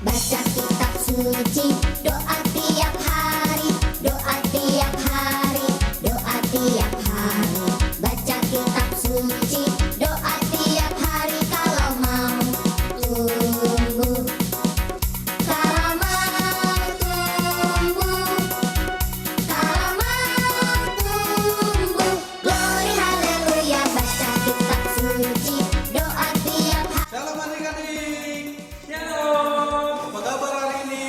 Baca kitab suci, doa tiap hari, doa tiap hari, doa tiap hari. Baca kitab suci, doa tiap hari kalau mau tumbuh. Kalau mau tumbuh, kalau mau tumbuh. Glory haleluya, baca kitab suci, doa tiap hari. Shalom adik-adik. Shalom, Apa kabar hari ini?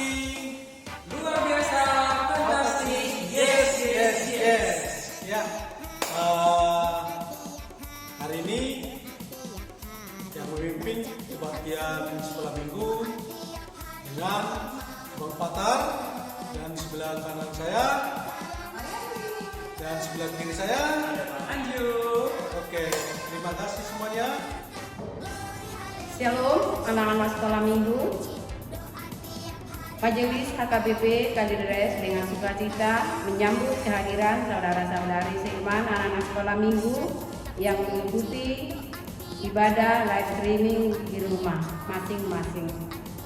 luar biasa, fantastis, Yes. Ya. Hari ini yang memimpin kebaktian sekolah minggu dengan Bang Fatar dan sebelah kanan saya dan sebelah kiri saya. lanjut. Oke, terima kasih semuanya. Shalom anak-anak sekolah minggu. Majelis HKBP Kalideres dengan sukacita menyambut kehadiran saudara-saudari seiman anak-anak sekolah minggu yang mengikuti ibadah live streaming di rumah masing-masing.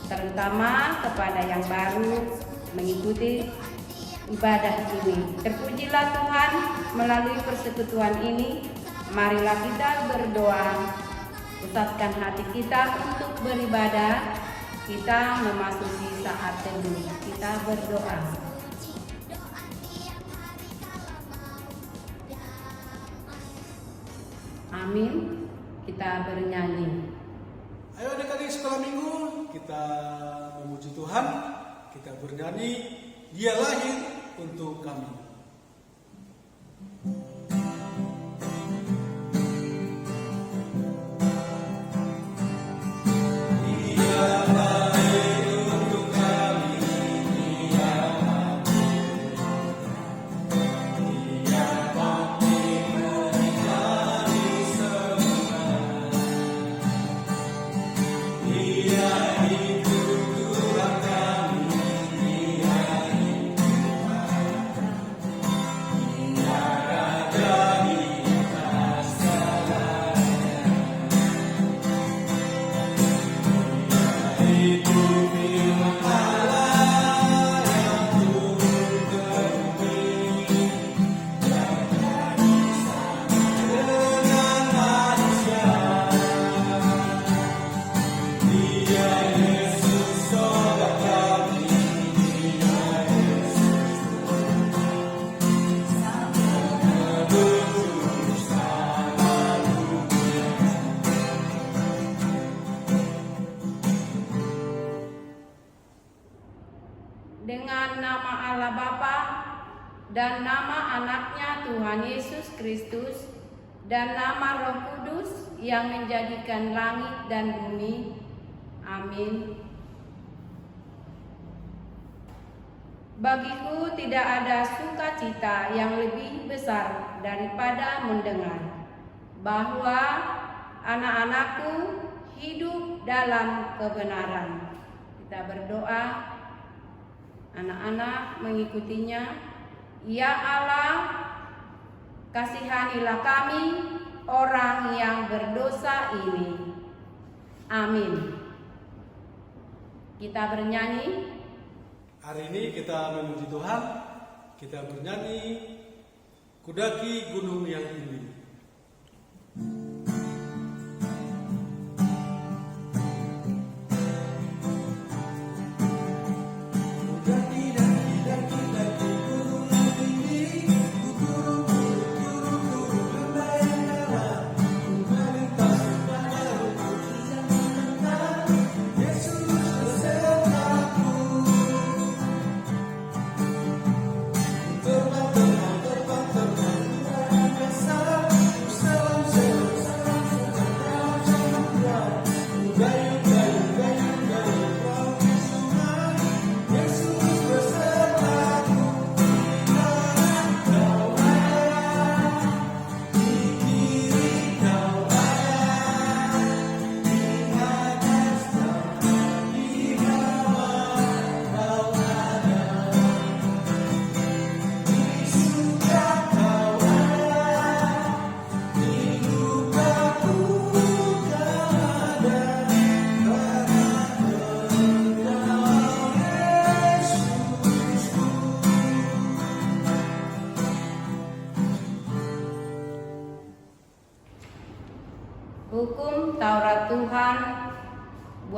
Terutama kepada yang baru mengikuti ibadah ini. Terpujilah Tuhan melalui persekutuan ini. Marilah kita berdoa. Pusatkan hati kita untuk beribadah. Kita memasuki saat teduh. Kita berdoa. Amin. Kita bernyanyi. Ayo adik-adik sekolah minggu, kita memuji Tuhan, kita bernyanyi, Dia lahir untuk kami. Dengan nama Allah Bapa dan nama anaknya Tuhan Yesus Kristus dan nama Roh Kudus yang menjadikan langit dan bumi. Amin. Bagiku tidak ada sukacita yang lebih besar daripada mendengar bahwa anak-anakku hidup dalam kebenaran. Kita berdoa. Anak-anak mengikutinya. Ya Allah, kasihanilah kami orang yang berdosa ini. Amin. Kita bernyanyi. Hari ini kita memuji Tuhan, kita bernyanyi, Kudaki Gunung yang Tinggi. Terbang, terbang, terbang, terbang, luar biasa.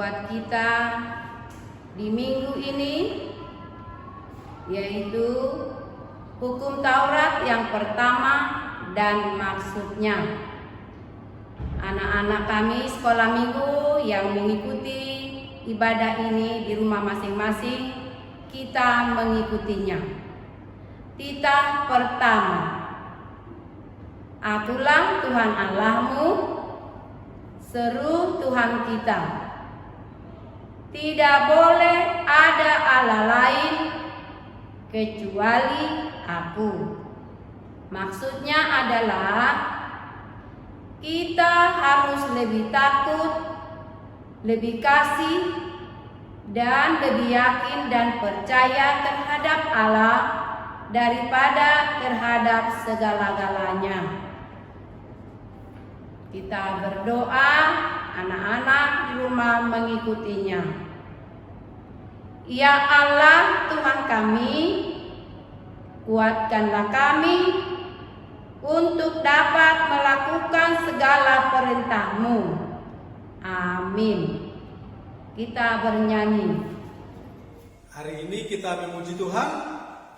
buat kita di minggu ini, yaitu hukum Taurat yang pertama dan maksudnya. Anak-anak kami sekolah minggu yang mengikuti ibadah ini di rumah masing-masing, kita mengikutinya. Titah pertama, akulah Tuhan Allahmu, seru Tuhan kita. Tidak boleh ada Allah lain kecuali aku. Maksudnya adalah kita harus lebih takut, lebih kasih, dan lebih yakin dan percaya terhadap Allah daripada terhadap segala-galanya. Kita berdoa, anak-anak di rumah mengikutinya. Ya Allah Tuhan kami, kuatkanlah kami untuk dapat melakukan segala perintah-Mu. Amin. Kita bernyanyi. Hari ini kita memuji Tuhan,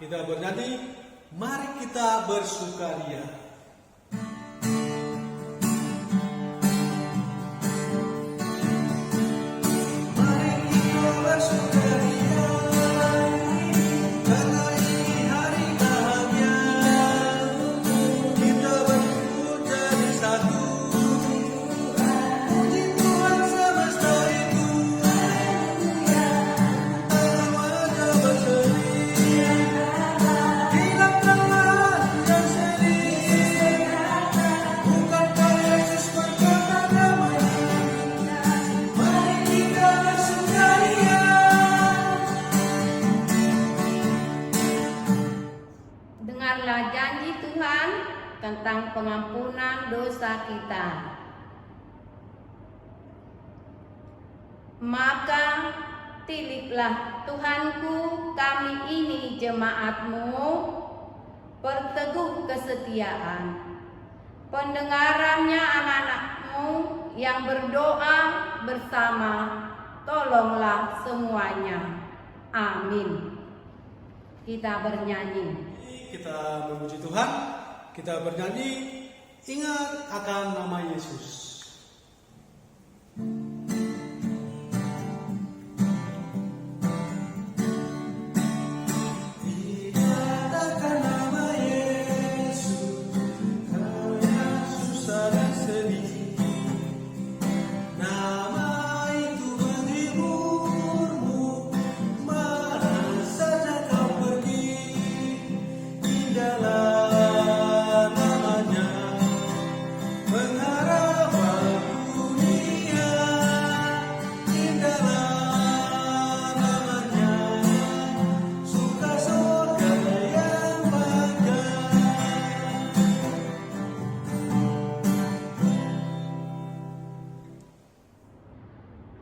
kita bernyanyi, mari kita bersukaria. Mari kita bersukaria, karena ini hari bahagia. Kita berkumpul jadi satu, puji Tuhan semesta itu. Alam wajah berseri, hilangkanlah yang sedih. Bukankah Yesus berkata damai? Mari kita bersukaria. Dengarlah janji Tuhan tentang pengampunan dosa kita. Maka tiliklah Tuhanku kami ini jemaat-Mu, perteguh kesetiaan. Pendengarannya anak-anak-Mu yang berdoa bersama, tolonglah semuanya. Amin. Kita bernyanyi. Kita memuji Tuhan, kita bernyanyi, ingat akan nama Yesus. Ingat akan nama Yesus, kaya susah dan sedih. Nama itu menghiburmu, mana saja kau pergi. Indahlah namanya, pengharapan dunia. Indahlah namanya, suka surga yang bahagia.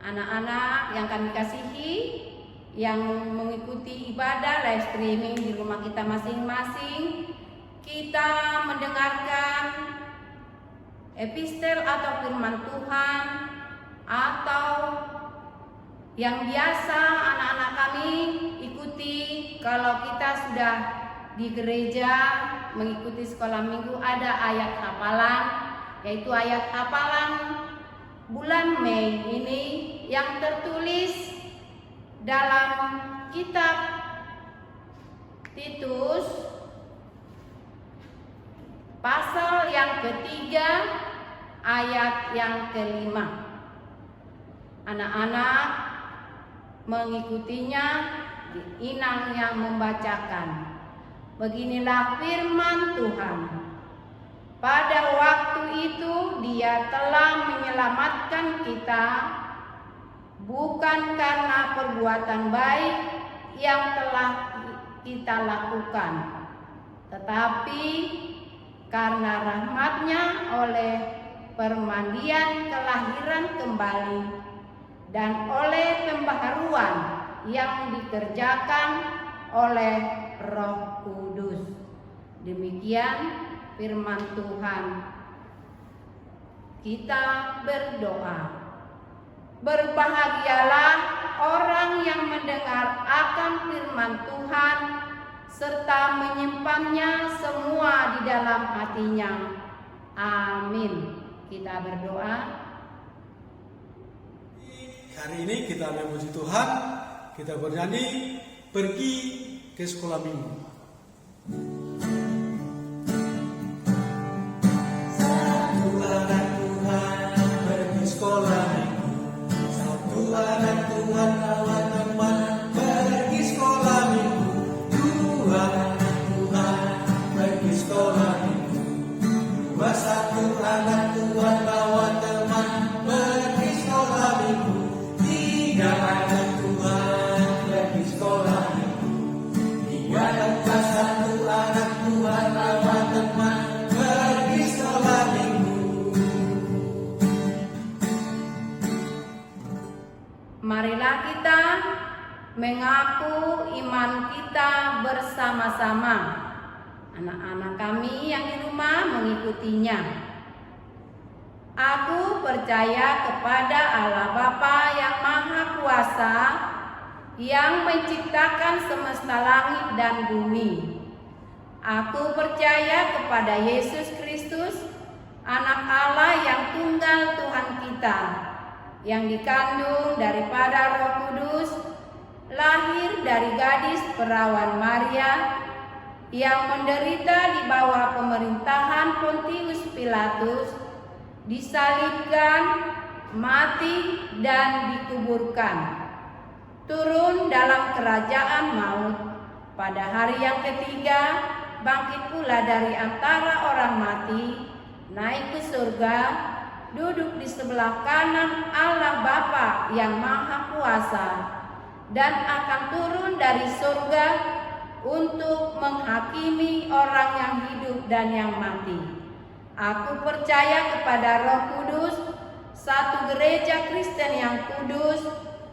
Anak-anak yang kami kasihi, yang mengikuti ibadah live streaming di rumah kita masing-masing, kita mendengarkan epistel atau firman Tuhan, atau yang biasa anak-anak kami ikuti kalau kita sudah di gereja mengikuti sekolah minggu, ada ayat hafalan, yaitu ayat hafalan bulan Mei ini yang tertulis dalam kitab Titus pasal yang ketiga ayat yang kelima. Anak-anak mengikutinya, Inang yang membacakan. Beginilah firman Tuhan. Pada waktu itu Dia telah menyelamatkan kita, bukan karena perbuatan baik yang telah kita lakukan, tetapi karena rahmat-Nya oleh permandian kelahiran kembali dan oleh pembaharuan yang dikerjakan oleh Roh Kudus. Demikian firman Tuhan. Kita berdoa. Berbahagialah orang yang mendengar akan firman Tuhan serta menyimpannya semua di dalam hatinya. Amin. Kita berdoa. Hari ini kita memuji Tuhan, kita bernyanyi pergi ke sekolah minggu. Satu anak Tuhan pergi sekolah minggu, satu anak Tuhan lawan teman pergi sekolah minggu, dua anak Tuhan pergi sekolah minggu, dua satu anak Tuhan lawan teman pergi sekolah minggu, tiga anak Tuhan pergi sekolah minggu, tiga empat satu anak Tuhan lawan teman pergi sekolah minggu. Marilah kita mengaku iman kita bersama-sama. Anak-anak kami yang di rumah mengikutinya. Aku percaya kepada Allah Bapa yang Maha Kuasa, yang menciptakan semesta langit dan bumi. Aku percaya kepada Yesus Kristus, Anak Allah yang tunggal Tuhan kita, yang dikandung daripada Roh Kudus, lahir dari gadis perawan Maria, yang menderita di bawah pemerintahan Pontius Pilatus, disalibkan, mati, dan dikuburkan. Turun dalam kerajaan maut, pada hari yang ketiga bangkit pula dari antara orang mati, naik ke surga, duduk di sebelah kanan Allah Bapa yang Maha Kuasa, dan akan turun dari surga untuk menghakimi orang yang hidup dan yang mati. Aku percaya kepada Roh Kudus, satu gereja Kristen yang kudus,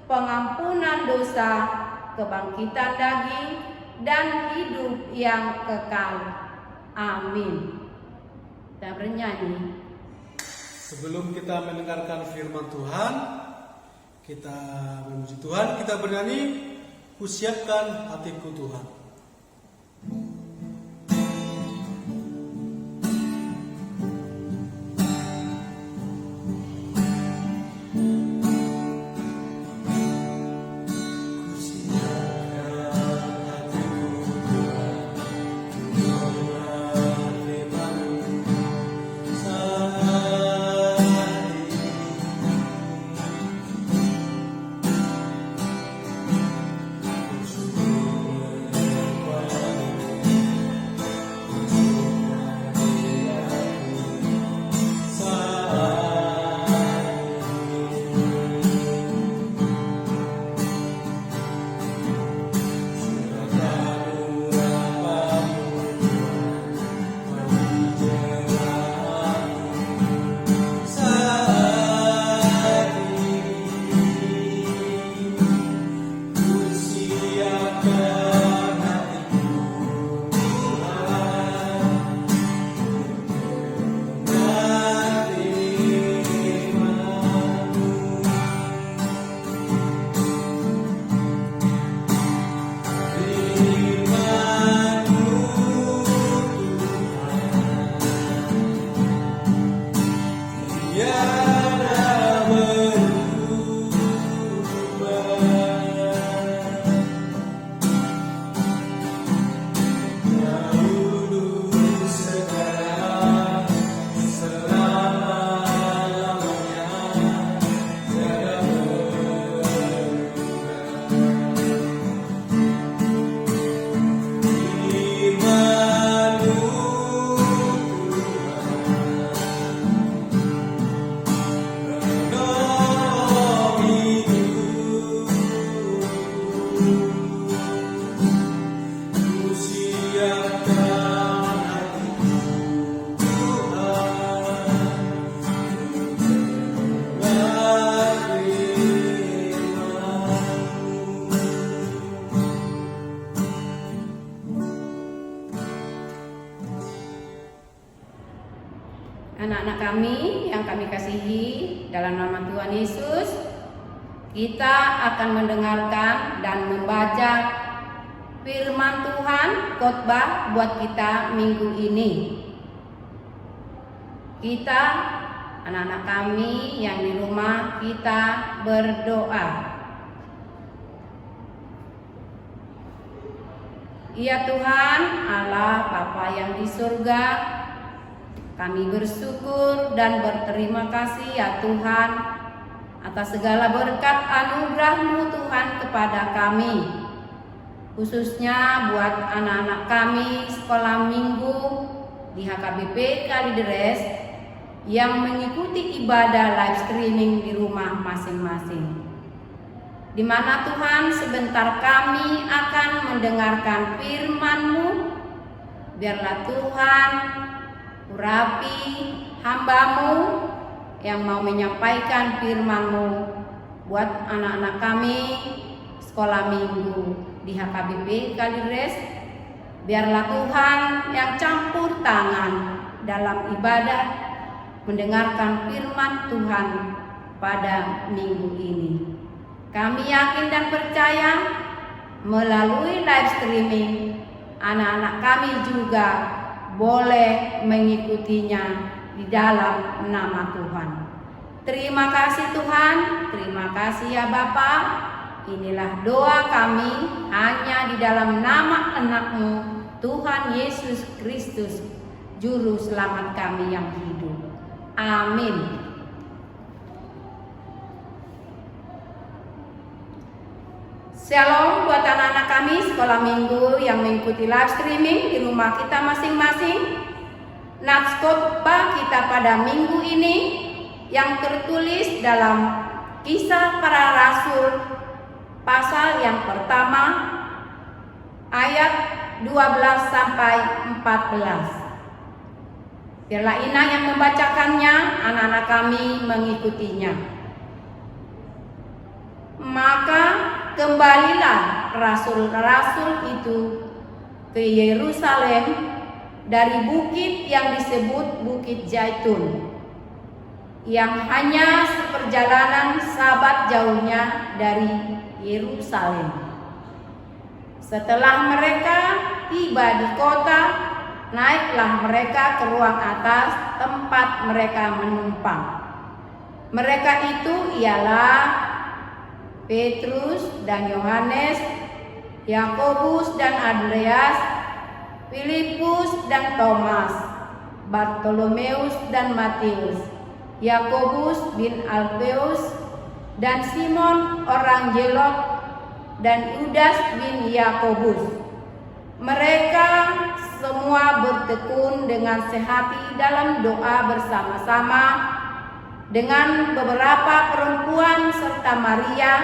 pengampunan dosa, kebangkitan daging, dan hidup yang kekal. Amin. Kita bernyanyi. Sebelum kita mendengarkan firman Tuhan, kita memuji Tuhan, kita bernyanyi, Kusiapkan hatiku Tuhan. Anak-anak kami yang kami kasihi, dalam nama Tuhan Yesus, kita akan mendengarkan dan membaca firman Tuhan khotbah buat kita minggu ini. Kita, anak-anak kami yang di rumah, kita berdoa. Ya Tuhan, Allah Bapa yang di surga, kami bersyukur dan berterima kasih ya Tuhan atas segala berkat anugerah-Mu Tuhan kepada kami. Khususnya buat anak-anak kami sekolah minggu di HKBP Kalideres yang mengikuti ibadah live streaming di rumah masing-masing. Di mana Tuhan sebentar kami akan mendengarkan firman-Mu, biarlah Tuhan urapi hamba-Mu yang mau menyampaikan firman-Mu buat anak-anak kami sekolah minggu di HKBP Kalideres. Biarlah Tuhan yang campur tangan dalam ibadah mendengarkan firman Tuhan pada minggu ini. Kami yakin dan percaya melalui live streaming anak-anak kami juga boleh mengikutinya di dalam nama Tuhan. Terima kasih Tuhan, terima kasih ya Bapa. Inilah doa kami hanya di dalam nama anak-Mu Tuhan Yesus Kristus, Juru Selamat kami yang hidup. Amin. Shalom buat anak-anak kami sekolah minggu yang mengikuti live streaming di rumah kita masing-masing. Nats khotbah kita pada minggu ini yang tertulis dalam Kisah Para Rasul pasal yang pertama ayat 12 sampai 14. Biarlah Ina yang membacakannya, anak-anak kami mengikutinya. Maka kembalilah rasul-rasul itu ke Yerusalem dari bukit yang disebut Bukit Zaitun, yang hanya seperjalanan sabat jauhnya dari Yerusalem. Setelah mereka tiba di kota, naiklah mereka ke ruang atas tempat mereka menumpang. Mereka itu ialah Petrus dan Yohanes, Yakobus dan Andreas, Filipus dan Thomas, Bartolomeus dan Matius, Yakobus bin Alfeus dan Simon orang Zelot dan Yudas bin Yakobus. Mereka semua bertekun dengan sehati dalam doa bersama-sama dengan beberapa perempuan serta Maria,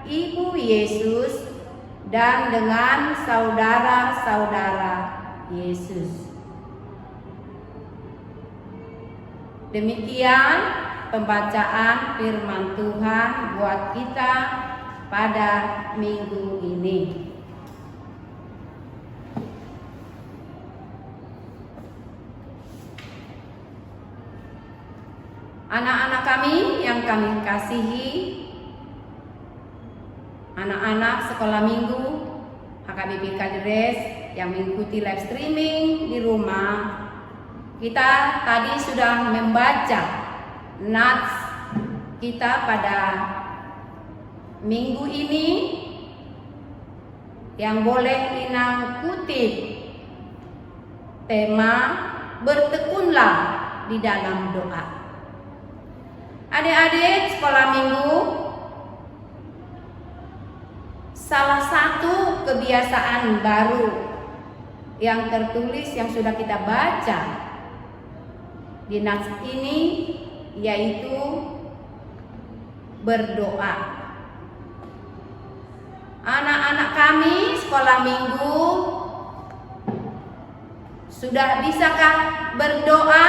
ibu Yesus, dan dengan saudara-saudara Yesus. Demikian pembacaan firman Tuhan buat kita pada minggu ini. Anak-anak kami yang kami kasihi, anak-anak sekolah minggu HKBP Kalideres yang mengikuti live streaming di rumah, kita tadi sudah membaca nats kita pada minggu ini yang boleh Ina kutip tema bertekunlah di dalam doa. Adik-adik sekolah minggu, salah satu kebiasaan baru yang tertulis yang sudah kita baca di nats ini yaitu berdoa. Anak-anak kami sekolah minggu sudah bisakah berdoa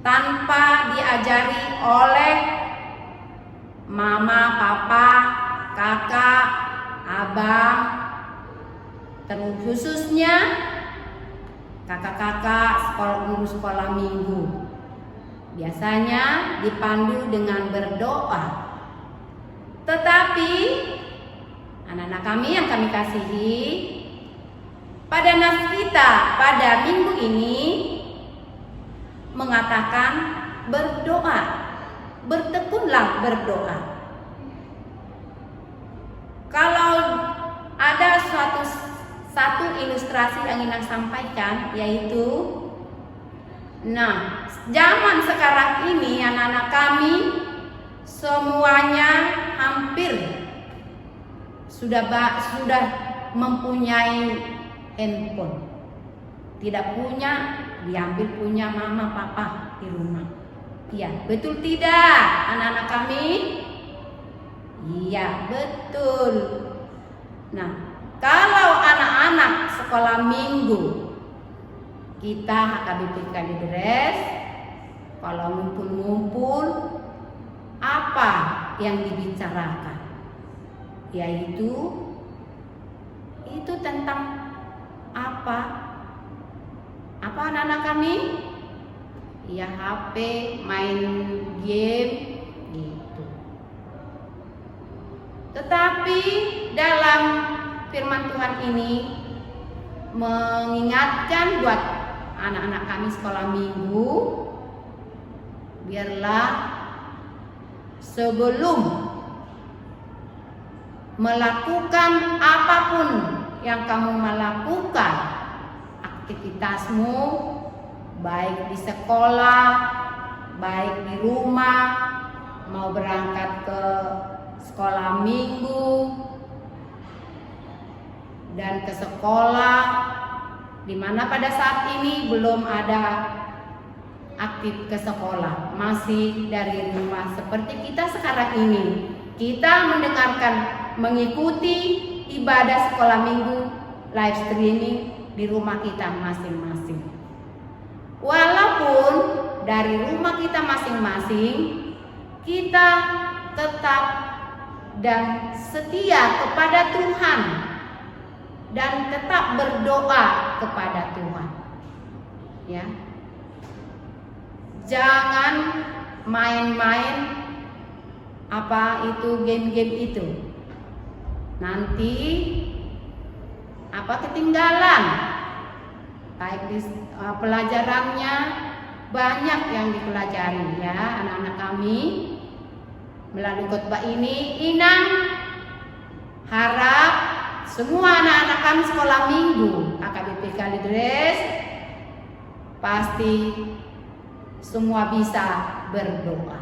tanpa diajari oleh mama, papa, kakak, abang, terus khususnya kakak-kakak guru sekolah minggu? Biasanya dipandu dengan berdoa. Tetapi anak-anak kami yang kami kasihi, pada nas kita pada minggu ini mengatakan berdoa, bertekunlah berdoa. Kalau ada satu ilustrasi yang ingin sampaikan, yaitu zaman sekarang ini anak-anak kami semuanya hampir sudah mempunyai handphone. Tidak punya, diambil punya mama papa di rumah. Iya, betul tidak anak-anak kami? Iya, betul. Nah, kalau anak-anak sekolah minggu, kita HKBP Kalideres, kalau ngumpul-ngumpul, apa yang dibicarakan? Yaitu itu tentang apa? Apa anak-anak kami? Ya HP, main game gitu. Tetapi dalam firman Tuhan ini mengingatkan buat anak-anak kami sekolah minggu, biarlah sebelum melakukan apapun yang kamu melakukan, aktivitasmu, baik di sekolah, baik di rumah, mau berangkat ke sekolah minggu dan ke sekolah, di mana pada saat ini belum ada aktif ke sekolah, masih dari rumah seperti kita sekarang ini. Kita mendengarkan, mengikuti ibadah sekolah minggu live streaming di rumah kita masing-masing. Walaupun dari rumah kita masing-masing, kita tetap dan setia kepada Tuhan dan tetap berdoa kepada Tuhan. Ya. Jangan main-main apa itu game-game itu. Nanti ketinggalan. Baik di pelajarannya banyak yang dipelajari ya anak-anak kami. Melalui khotbah ini Inang harap semua anak-anak kami sekolah minggu HKBP Kalideres pasti semua bisa berdoa.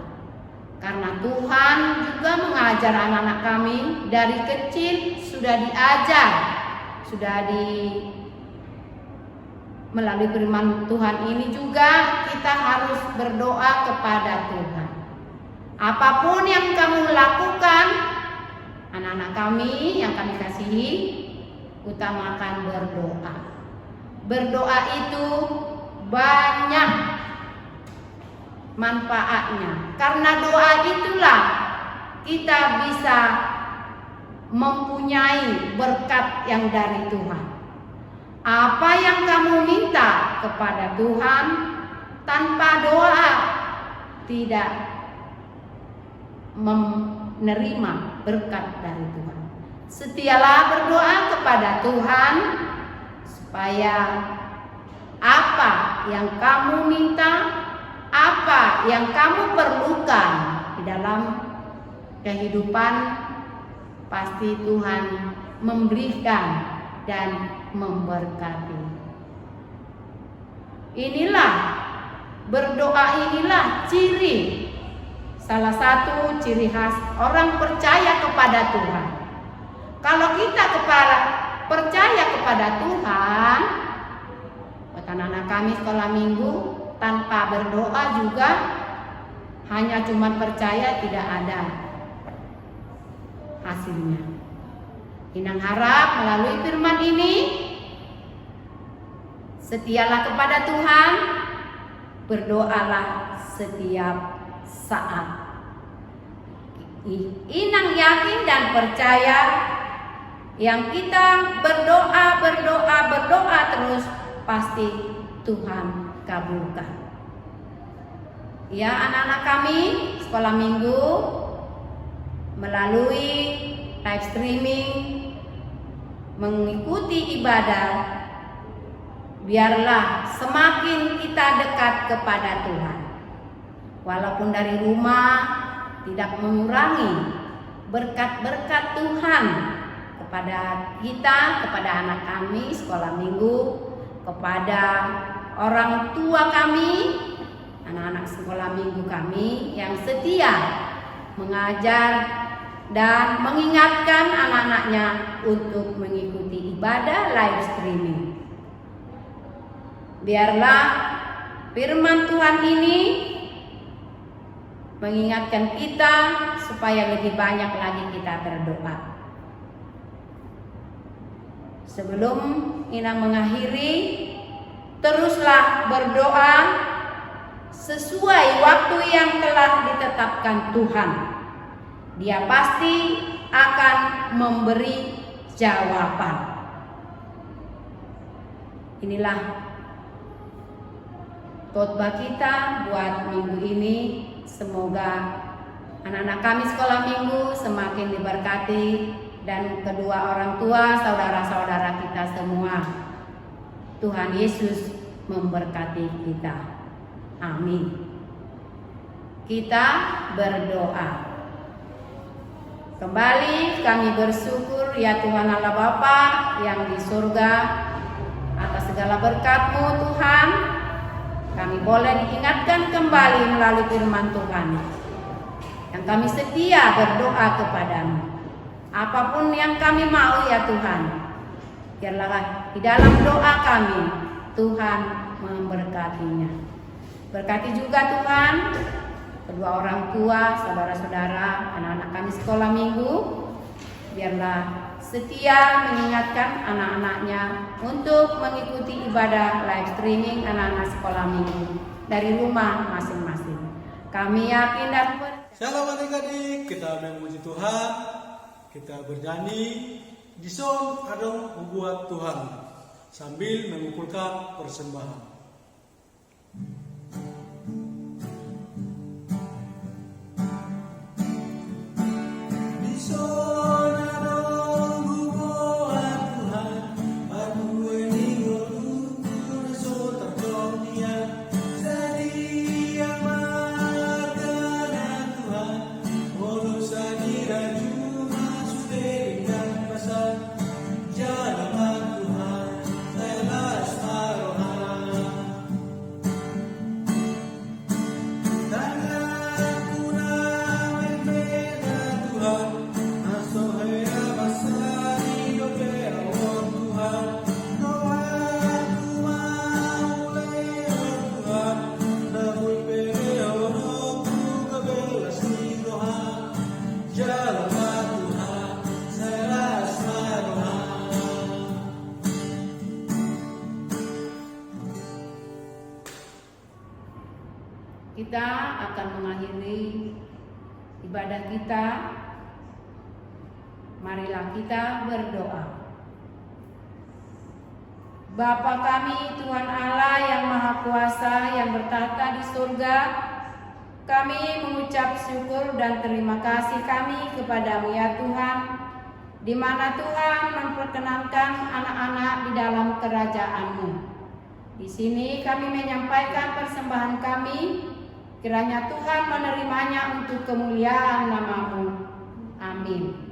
Karena Tuhan juga mengajar anak-anak kami dari kecil sudah diajar, melalui firman Tuhan ini juga kita harus berdoa kepada Tuhan. Apapun yang kamu lakukan, anak-anak kami yang kami kasihi, utamakan berdoa. Berdoa itu banyak manfaatnya. Karena doa itulah kita bisa mempunyai berkat yang dari Tuhan. Apa yang kamu minta kepada Tuhan tanpa doa tidak menerima berkat dari Tuhan. Setialah berdoa kepada Tuhan supaya apa yang kamu minta, apa yang kamu perlukan di dalam kehidupan, pasti Tuhan memberikan dan memberkati. Inilah berdoa, inilah ciri, salah satu ciri khas orang percaya kepada Tuhan. Kalau kita percaya kepada Tuhan, buat anak-anak kami sekolah minggu, tanpa berdoa juga hanya cuma percaya, tidak ada hasilnya. Inang harap melalui firman ini, setialah kepada Tuhan, berdoalah setiap saat. Inang yakin dan percaya yang kita berdoa terus, pasti Tuhan kabulkan. Ya anak-anak kami sekolah minggu, melalui live streaming mengikuti ibadah, biarlah semakin kita dekat kepada Tuhan. Walaupun dari rumah tidak mengurangi berkat-berkat Tuhan kepada kita, kepada anak kami sekolah minggu, kepada orang tua kami, anak-anak sekolah minggu kami yang setia mengajar dan mengingatkan anak-anaknya untuk mengikuti ibadah live streaming. Biarlah firman Tuhan ini mengingatkan kita supaya lebih banyak lagi kita berdoa. Sebelum Ina mengakhiri, teruslah berdoa sesuai waktu yang telah ditetapkan Tuhan. Dia pasti akan memberi jawaban. Inilah khotbah kita buat minggu ini. Semoga anak-anak kami sekolah minggu semakin diberkati, dan kedua orang tua, saudara-saudara kita semua. Tuhan Yesus memberkati kita. Amin. Kita berdoa. Kembali kami bersyukur ya Tuhan Allah Bapa yang di surga, atas segala berkat-Mu Tuhan. Kami boleh diingatkan kembali melalui firman Tuhan, yang kami setia berdoa kepadamu. Apapun yang kami mau ya Tuhan, biarlah di dalam doa kami Tuhan memberkatinya. Berkati juga Tuhan kedua orang tua, saudara-saudara, anak-anak kami sekolah minggu. Biarlah setia mengingatkan anak-anaknya untuk mengikuti ibadah live streaming anak-anak sekolah minggu dari rumah masing-masing. Kami yakin dan Shalom adik-adik, kita memuji Tuhan, kita bernyanyi di song Adong Membuat Tuhan sambil mengumpulkan persembahan. Kita akan mengakhiri ibadah kita. Marilah kita berdoa. Bapa kami, Tuhan Allah yang Maha Kuasa yang bertata di surga, kami mengucap syukur dan terima kasih kami kepada-Mu ya Tuhan, di mana Tuhan memperkenankan anak-anak di dalam kerajaan-Mu. Di sini kami menyampaikan persembahan kami. Kiranya Tuhan menerimanya untuk kemuliaan nama-Mu. Amin.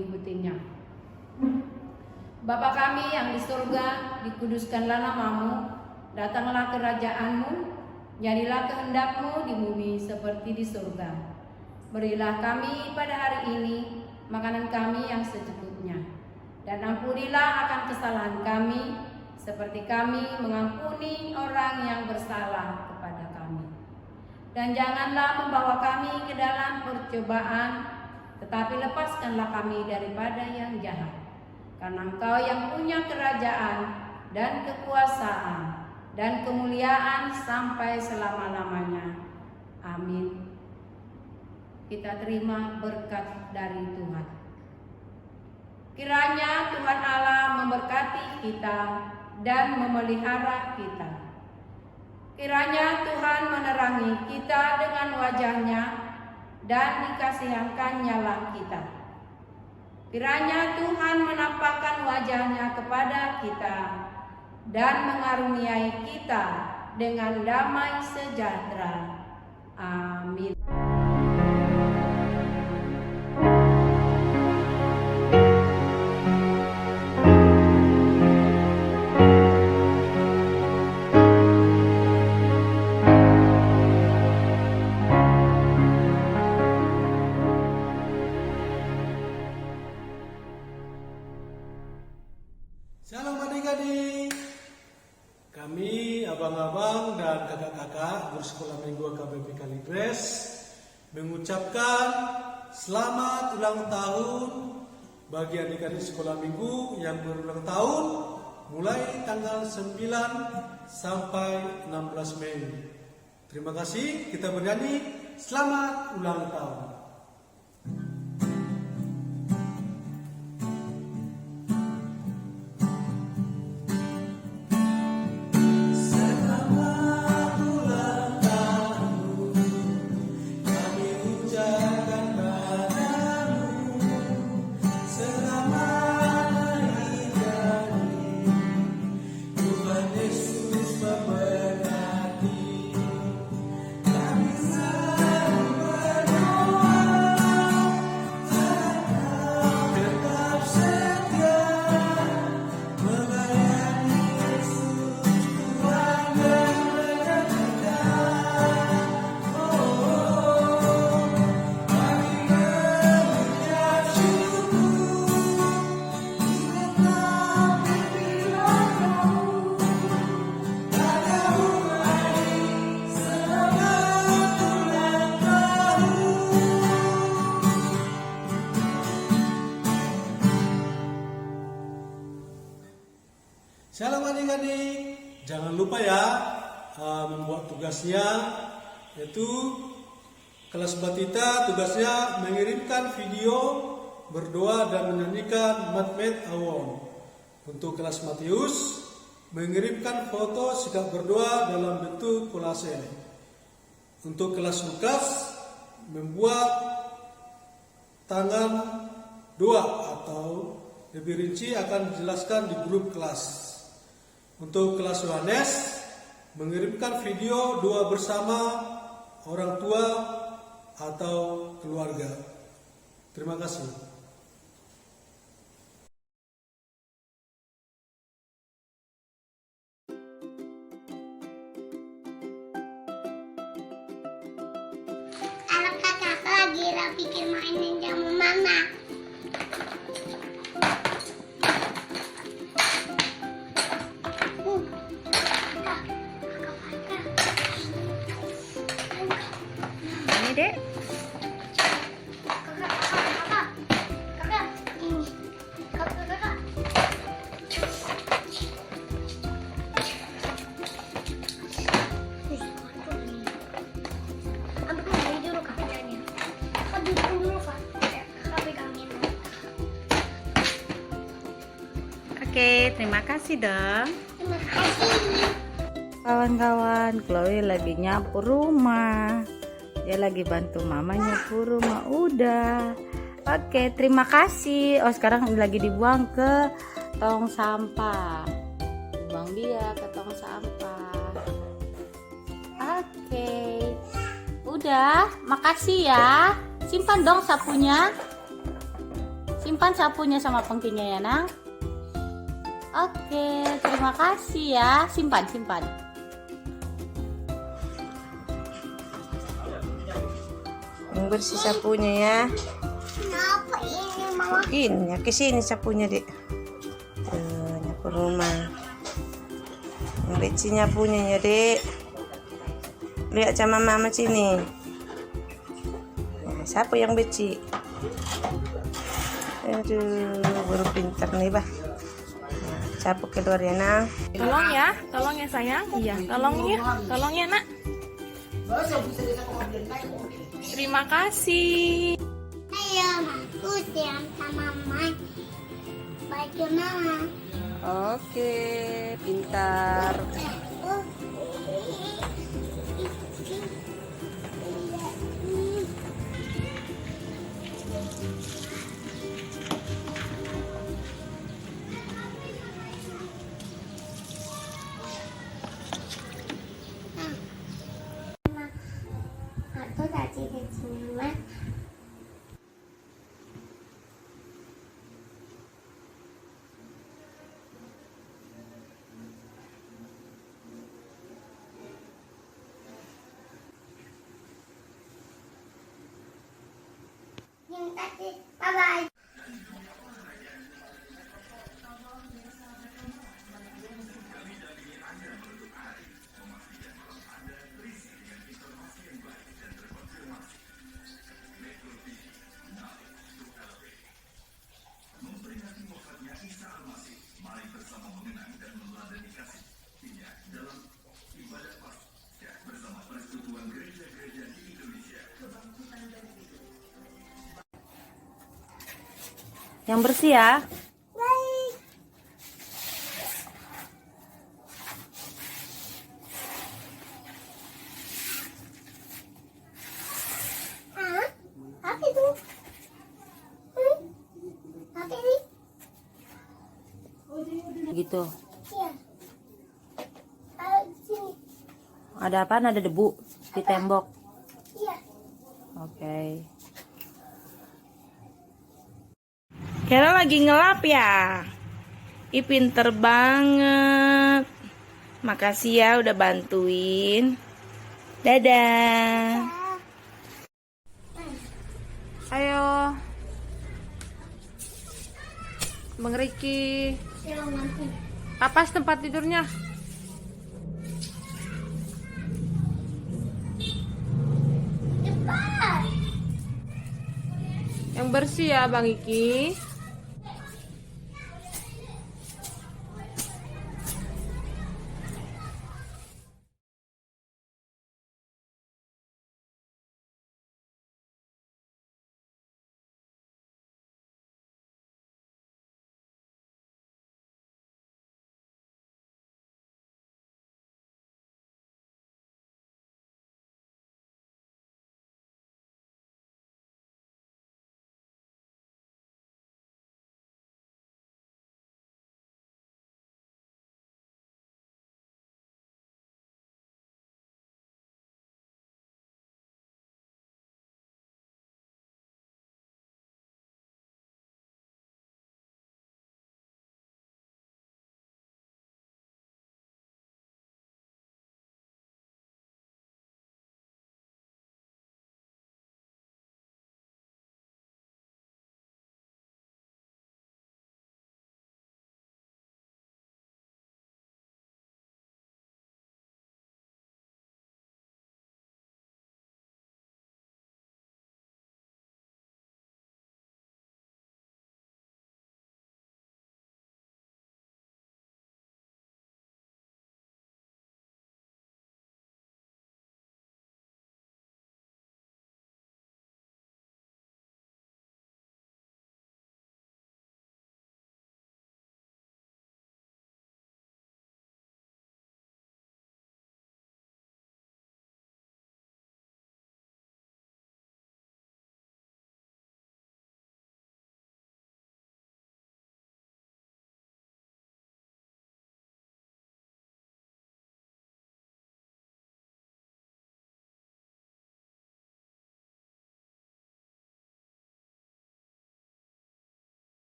Mengikutinya. Bapa kami yang di surga, dikuduskanlah nama-Mu, datanglah kerajaan-Mu, jadilah kehendak-Mu di bumi seperti di surga. Berilah kami pada hari ini makanan kami yang secukupnya. Dan ampunilah akan kesalahan kami, seperti kami mengampuni orang yang bersalah kepada kami. Dan janganlah membawa kami ke dalam percobaan, tetapi lepaskanlah kami daripada yang jahat. Karena Engkau yang punya kerajaan dan kekuasaan dan kemuliaan sampai selama-lamanya. Amin. Kita terima berkat dari Tuhan. Kiranya Tuhan Allah memberkati kita dan memelihara kita. Kiranya Tuhan menerangi kita dengan wajah-Nya dan dikasihankan-Nyalah kita. Kiranya Tuhan menampakkan wajah-Nya kepada kita dan mengaruniai kita dengan damai sejahtera. Amin. Shalom adik-adik. Kami abang-abang dan kakak-kakak guru sekolah minggu KBP Kalibres mengucapkan selamat ulang tahun bagi adik-adik sekolah minggu yang berulang tahun mulai tanggal 9 sampai 16 Mei. Terima kasih, kita bernyanyi selamat ulang tahun. Shalom adik-adik, jangan lupa ya membuat tugasnya, yaitu kelas Batita tugasnya mengirimkan video berdoa dan menyanyikan Matmet Awon. Untuk kelas Matius mengirimkan foto sikap berdoa dalam bentuk kolase. Untuk kelas Lukas membuat tangan doa atau lebih rinci akan dijelaskan di grup kelas. Untuk kelas Yohanes mengirimkan video doa bersama orang tua atau keluarga. Terima kasih. Anak kakak lagi pikir mainin jamu mana? Ini dek. Kakak, ini. Kakak. Ambil kembali dulu kakaknya. Kakak duduk dulu kak. Kakak pegangin. Oke, terima kasih dong. Terima kasih. Kawan-kawan, Chloe lagi nyapu rumah. Dia lagi bantu mama nyapu rumah. Udah. Oke, terima kasih. Oh, sekarang lagi dibuang ke tong sampah. Buang dia ke tong sampah. Oke. Udah, makasih ya. Simpan dong sapunya. Simpan sapunya sama pengkinya ya, Nang. Oke, terima kasih ya. Simpan. Bersih sapunya ya. Kenapa ini? Ini ke sini sapunya, Dek. Tuh, nyapu rumah. Yang beci nyapunya ya, Dek. Lihat sama mama sini. Nah, siapa yang beci? Aduh, baru pintar nih, Bah. Nah, sapu keluar ya, Nang. Tolong ya sayang. Iya, tolong ya nak. Terima kasih. Ayo, aku tiang sama mama. Baju mama. Oke, pintar. Aku tadi kecil mama. Yang tadi, bye bye. Yang bersih ya. Baik. Hah? Apa itu? Apa ini? Gitu. Iya. Sini. Ada apa? Ada debu di tembok. Iya. Oke. Kira lagi ngelap ya. Ih, pinter banget. Makasih ya udah bantuin. Dadah. Ayo. Bang Riki. Yang nanti. Kapas tempat tidurnya? Cepat. Yang bersih ya Bang Iki.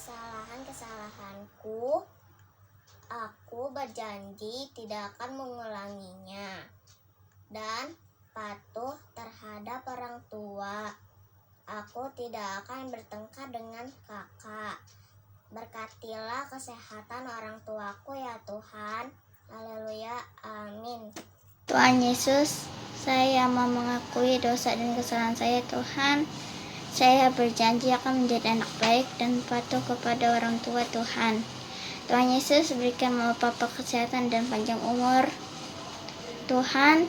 kesalahan-kesalahanku. Aku berjanji tidak akan mengulanginya dan patuh terhadap orang tua. Aku tidak akan bertengkar dengan kakak. Berkatilah kesehatan orang tuaku ya Tuhan. Haleluya, amin. Tuhan Yesus, saya mau mengakui dosa dan kesalahan saya Tuhan. Saya berjanji akan menjadi anak baik dan patuh kepada orang tua Tuhan. Tuhan Yesus, berikan mama papa kesehatan dan panjang umur. Tuhan,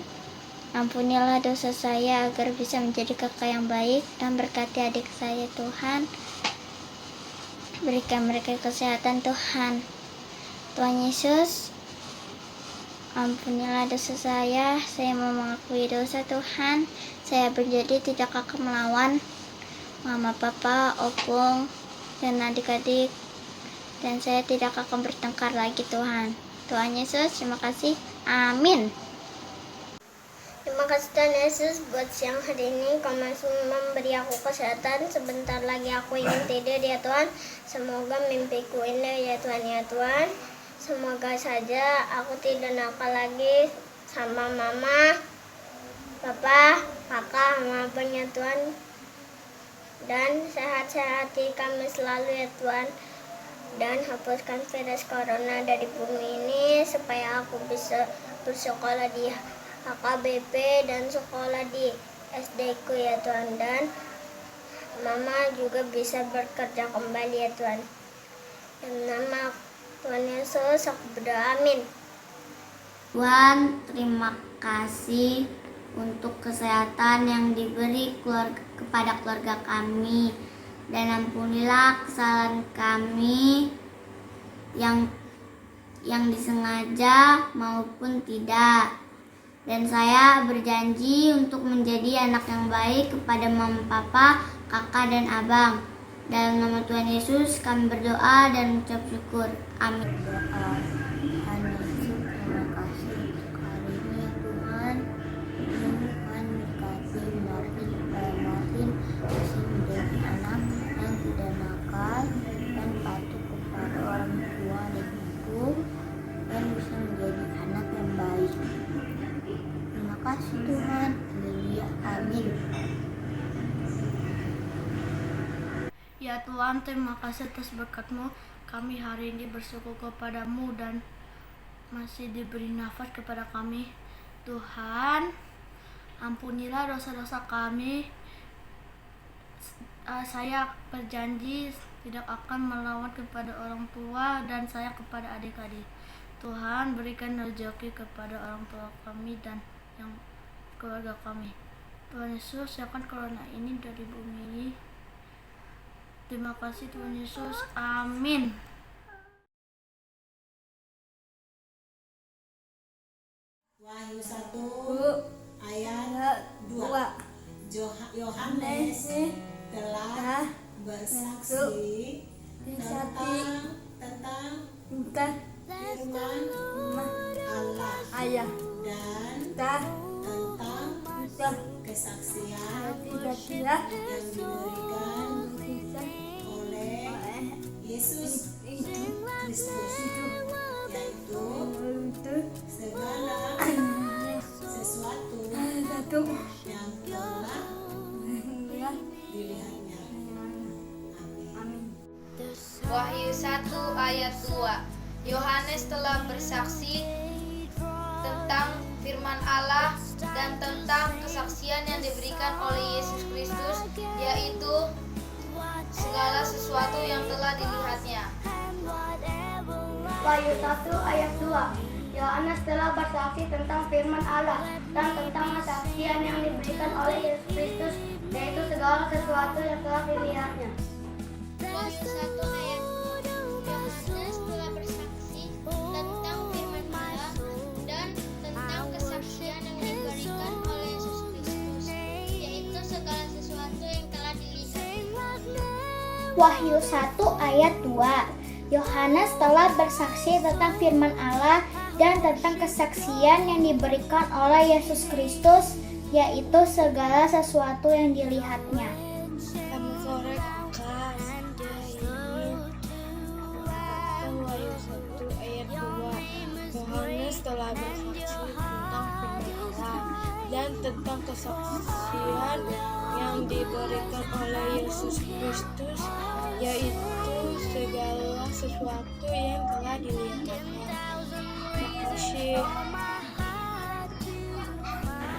ampunilah dosa saya agar bisa menjadi kakak yang baik dan berkati adik saya Tuhan. Berikan mereka kesehatan Tuhan. Tuhan Yesus, ampunilah dosa saya mau mengakui dosa Tuhan. Saya berjanji tidak akan melawan mama, papa, opung, dan adik-adik. Dan saya tidak akan bertengkar lagi Tuhan. Tuhan Yesus, terima kasih. Amin. Terima kasih Tuhan Yesus buat siang hari ini. Kau masih memberi aku kesehatan. Sebentar lagi aku ingin tidur ya Tuhan. Semoga mimpiku indah ya Tuhan ya Tuhan. Semoga saja aku tidak nakal lagi sama mama, papa, kakak, sama abangnya Tuhan. Dan sehat-sehati kami selalu ya Tuhan. Dan hapuskan virus corona dari bumi ini supaya aku bisa bersekolah di HKBP dan sekolah di SD ku ya Tuhan. Dan mama juga bisa bekerja kembali ya Tuhan. Dalam nama Tuhan Yesus aku berdoa, amin. Tuhan, terima kasih untuk kesehatan yang diberi kepada keluarga kami. Dan ampunilah kesalahan kami yang disengaja maupun tidak. Dan saya berjanji untuk menjadi anak yang baik kepada mama, papa, kakak, dan abang. Dalam nama Tuhan Yesus kami berdoa dan ucap syukur. Amin. Tuhan Yesus, terima kasih untuk hari ini Tuhan. Tuhan berkati Martin supaya Martin bisa menjadi anak yang tidak nakal dan patuh kepada orang tua dan ibu dan bisa menjadi anak yang baik. Terima kasih Tuhan. Haleluya, amin. Ya Tuhan, terima kasih atas berkat-Mu. Kami hari ini bersyukur kepada-Mu dan masih diberi nafas kepada kami. Tuhan, ampunilah dosa-dosa kami. Saya berjanji tidak akan melawan kepada orang tua dan saya kepada adik-adik. Tuhan, berikan rezeki kepada orang tua kami dan yang keluarga kami. Tuhan Yesus, siapkan corona ini dari bumi ini. Terima kasih Tuhan Yesus. Amin. Wahyu 1 ayat 2. Yohanes telah bersaksi tentang firman Allah dan tentang kesaksian yang diberikan oleh Yesus Kristus, yaitu segala sesuatu yang telah dilihatnya. Amin. Wahyu 1 ayat 2. Yohanes telah bersaksi tentang firman Allah dan tentang kesaksian yang diberikan oleh Yesus Kristus, yaitu segala sesuatu yang telah dilihatnya. Wahyu 1 ayat 2. Yohanes telah bersaksi tentang firman Allah dan tentang kesaksian yang diberikan oleh Yesus Kristus, yaitu segala sesuatu yang telah dilihatnya. Wahyu 1 ayat 2. Yohanes telah bersaksi tentang firman Allah dan tentang kesaksian yang diberikan oleh Yesus Kristus, yaitu segala sesuatu yang telah dilihatnya. Wahyu 1 ayat 2. Yohanes telah bersaksi tentang firman Allah dan tentang kesaksian yang diberikan oleh Yesus Kristus, yaitu segala sesuatu yang dilihatnya. Selamat sore kakak, saya ingin 1 ayat 2. Yohanes telah bersaksi tentang firman Allah dan tentang kesaksian yang diberikan oleh Yesus Kristus, yaitu segala sesuatu yang telah dilihatnya. Makasih.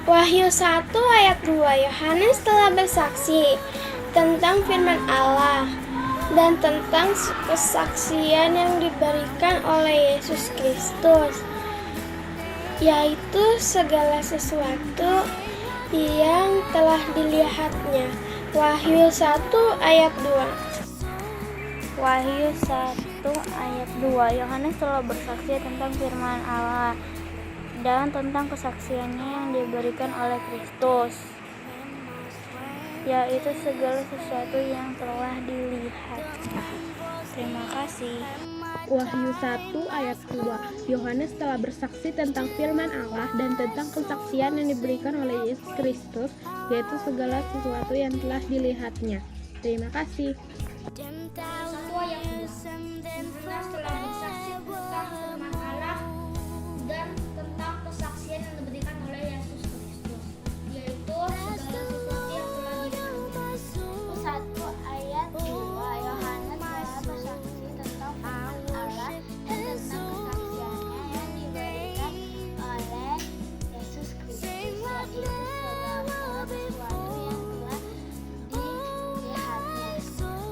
Wahyu 1 ayat 2. Yohanes telah bersaksi tentang firman Allah dan tentang kesaksian yang diberikan oleh Yesus Kristus, yaitu segala sesuatu yang telah dilihatnya. Wahyu 1 ayat 2. Wahyu 1 ayat 2. Yohanes telah bersaksi tentang firman Allah dan tentang kesaksiannya yang diberikan oleh Kristus, yaitu segala sesuatu yang telah dilihatnya. Terima kasih. Wahyu 1 ayat 2. Yohanes telah bersaksi tentang firman Allah dan tentang kesaksian yang diberikan oleh Yesus Kristus, yaitu segala sesuatu yang telah dilihatnya. Terima kasih. Yohanes telah bersaksi tentang firman Allah dan tentang kesaksian yang diberikan oleh Yesus Kristus, yaitu segala sesuatu yang telah dilihatnya. 1 ayat 2. Yohanes telah bersaksi tentang firman Allah dan tentang kesaksiannya yang diberikan oleh Yesus Kristus, yaitu segala sesuatu yang telah dilihatnya.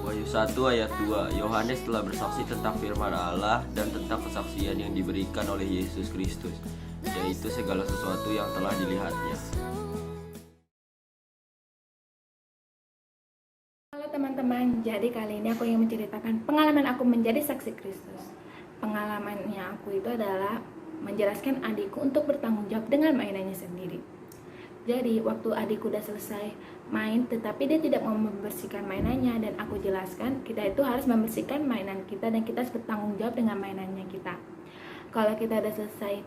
Wahyu 1 ayat 2. Yohanes telah bersaksi tentang firman Allah dan tentang kesaksian yang diberikan oleh Yesus Kristus, yaitu segala sesuatu yang telah dilihatnya. Halo teman-teman, jadi kali ini aku ingin menceritakan pengalaman aku menjadi saksi Kristus. Pengalamannya aku itu adalah menjelaskan adikku untuk bertanggung jawab dengan mainannya sendiri. Jadi waktu adikku udah selesai main tetapi dia tidak mau membersihkan mainannya, dan aku jelaskan kita itu harus membersihkan mainan kita dan kita harus bertanggung jawab dengan mainannya kita. Kalau kita udah selesai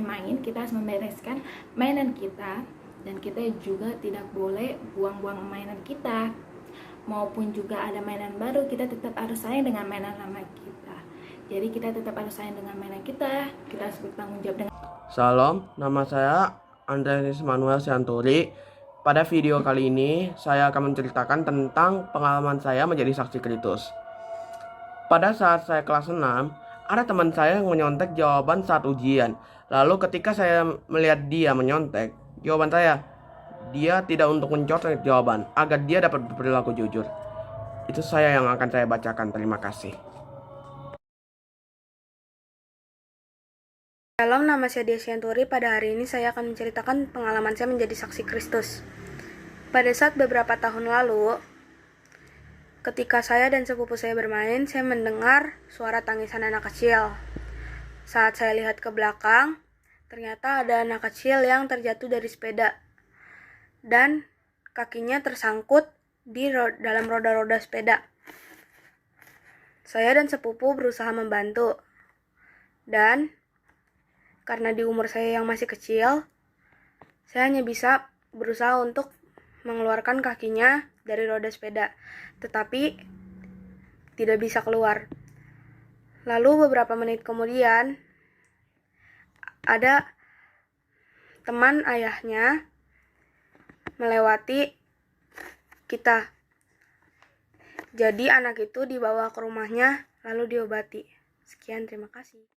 main, kita harus membereskan mainan kita, dan kita juga tidak boleh buang-buang mainan kita. Maupun juga ada mainan baru, kita tetap harus sayang dengan mainan lama kita. Jadi kita tetap harus sayang dengan mainan kita harus bertanggung jawab dengan. Salam, nama saya Andreas Manuel Sianturi. Pada video kali ini, saya akan menceritakan tentang pengalaman saya menjadi saksi Kristus. Pada saat saya kelas 6, ada teman saya yang menyontek jawaban saat ujian. Lalu ketika saya melihat dia menyontek jawaban saya, dia tidak untuk mencontek jawaban agar dia dapat berperilaku jujur. Itu saya yang akan saya bacakan. Terima kasih. Shalom, nama saya Dia Sianturi. Pada hari ini saya akan menceritakan pengalaman saya menjadi saksi Kristus. Pada saat beberapa tahun lalu, ketika saya dan sepupu saya bermain, saya mendengar suara tangisan anak kecil. Saat saya lihat ke belakang, ternyata ada anak kecil yang terjatuh dari sepeda dan kakinya tersangkut di dalam roda-roda sepeda. Saya dan sepupu berusaha membantu, dan karena di umur saya yang masih kecil, saya hanya bisa berusaha untuk mengeluarkan kakinya dari roda sepeda, tetapi tidak bisa keluar. Lalu beberapa menit kemudian, ada teman ayahnya melewati kita. Jadi anak itu dibawa ke rumahnya lalu diobati. Sekian, terima kasih.